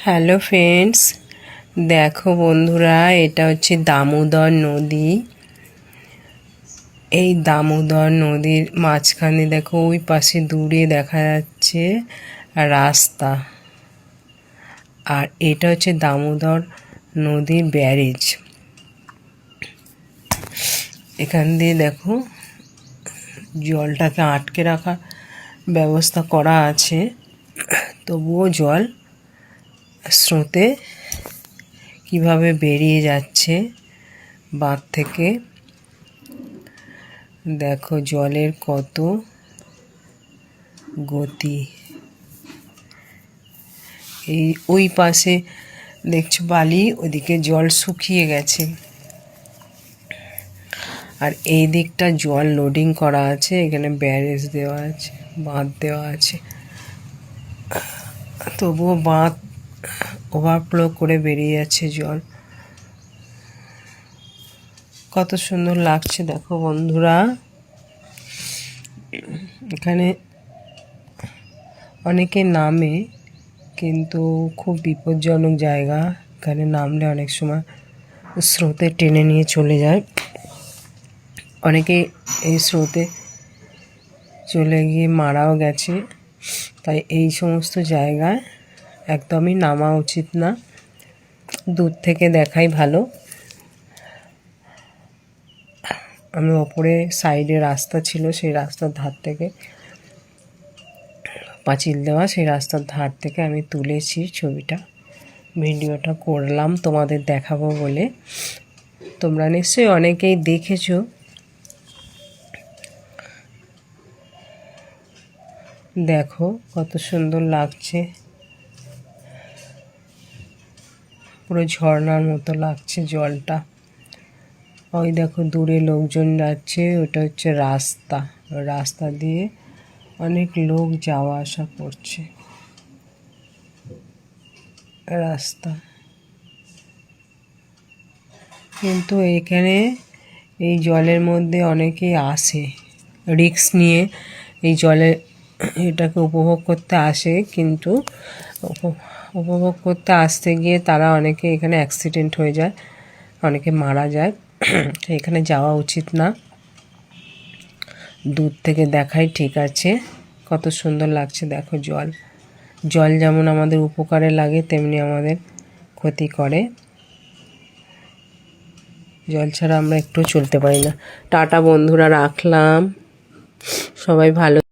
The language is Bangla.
হ্যালো ফ্রেন্ডস, দেখো বন্ধুরা, এটা হচ্ছে দামোদর নদী। এই দামোদর নদীর মাঝখানে দেখো ওই পাশে দূরে দেখা যাচ্ছে রাস্তা। আর এটা হচ্ছে দামোদর নদীর ব্যারেজ। এখান দিয়ে দেখো জলটাকে আটকে রাখার ব্যবস্থা করা আছে, তবুও জল স্রোতে কিভাবে বেরিয়ে যাচ্ছে বাঁধ থেকে। দেখো জলের কত গতি। এই ওই পাশে দেখছো বালি, ওদিকে জল শুকিয়ে গেছে। আর এই দিকটা জল লোডিং করা আছে, এখানে ব্যারেজ দেওয়া আছে, বাঁধ দেওয়া আছে, তবুও বাঁধ ওভারফ্লো করে বেরিয়ে যাচ্ছে জল। কত সুন্দর লাগছে দেখো বন্ধুরা। এখানে অনেকে নামে, কিন্তু খুব বিপজ্জনক জায়গা। এখানে নামলে অনেক সময় স্রোতে টেনে নিয়ে চলে যায়। অনেকে এই স্রোতে চলে গিয়ে মারাও গেছে। তাই এই সমস্ত জায়গায় একদমই নামা উচিত না, দূর থেকে দেখাই ভালো। আমি ওপরে সাইডে রাস্তা ছিল, সেই রাস্তার ধার থেকে, পাঁচিল দেওয়া সেই রাস্তার ধার থেকে আমি তুলেছি ছবিটা, ভিডিওটা করলাম তোমাদের দেখাবো বলে। তোমরা নিশ্চয়ই অনেকেই দেখেছো। দেখো কত সুন্দর লাগছে, পুরো ঝর্ণার মতো লাগছে জলটা। ওই দেখো দূরে লোকজন যাচ্ছে, ওটা হচ্ছে রাস্তা। রাস্তা দিয়ে অনেক লোক যাওয়া আসা করছে। রাস্তা কিন্তু এখানে এই জলের মধ্যে অনেকেই আসে, রিস্ক নিয়ে এই জলে এটাকে উপভোগ করতে আসে, কিন্তু উপভোগ করতে আসতে গিয়ে তারা অনেকে এখানে অ্যাক্সিডেন্ট হয়ে যায়, অনেকে মারা যায়। এখানে যাওয়া উচিত না। দূর থেকে দেখাই ঠিক আছে। কত সুন্দর লাগছে দেখো জল। জল যেমন আমাদের উপকারে লাগে, তেমনি আমাদের ক্ষতি করে। জল ছাড়া আমরা একটু চলতে পারি না। টাটা বন্ধুরা, রাখলাম। সবাই ভালো